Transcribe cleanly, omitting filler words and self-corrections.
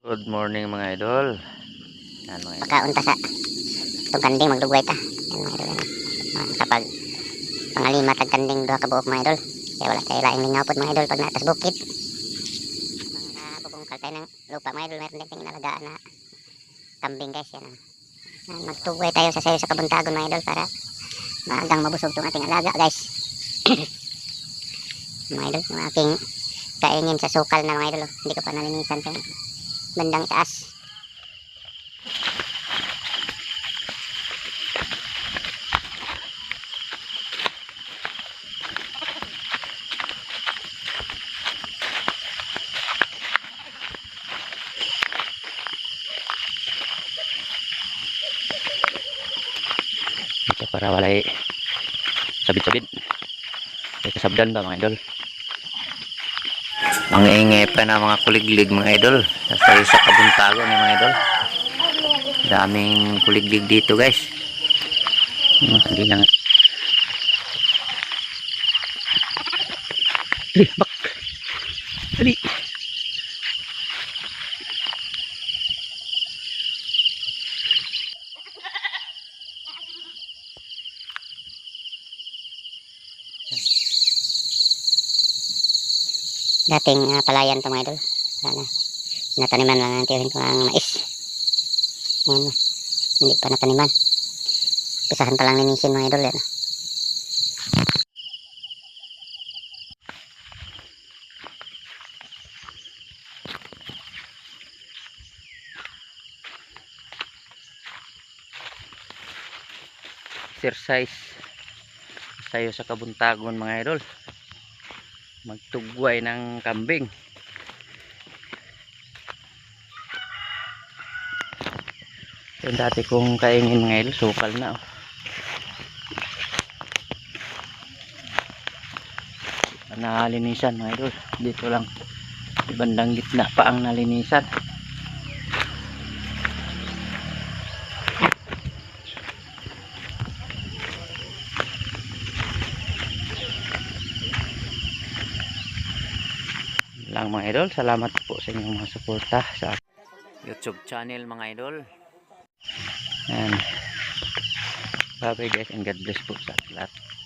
Good morning mga idol. Yan mga idol. Pagkaunta sa itong kanding magdugway ta. Yan mga idol. Kapag pangalima tag kanding duha ka buok mga idol. Kaya wala tayo laing lingaw pod mga idol pag natas bukid. Mga bubungkal tayo ng lupa mga idol. Meron din tayong inalagaan na kambing guys. Yan. Magtugway tayo sa sayo sa kabuntagon mga idol para maagang mabusog itong ating alaga guys. Mga idol, yung aking kaingin sa sukal na mga idol. Hindi ko pa nalinisan itong bandang taas. Ito para walay sabit-sabit. May kasabdan ba mga idol? Ang ingay pa na mga kuliglig mga idol. Sa kabuntagon ni mga idol. Daming kuliglig dito guys. Hindi lang. Dali, bak. Dali. Dating palayan ito mga idol. Nataniman lang natin yung mga mais. Yan, hindi pa nataniman. Pisahan pa lang linisin mga idol. Yan. Exercise tayo sa kabuntagon mga idol. Magtugway ng kambing. Yung dati kong kaingin mga idol, sukal na. Nalinisan mga idol. Dito lang di bandang gitna pa ang nalinisan. Lang mga idol, salamat po sa inyong mga suporta sa YouTube channel mga idol. And bye bye guys and God bless po sa lahat.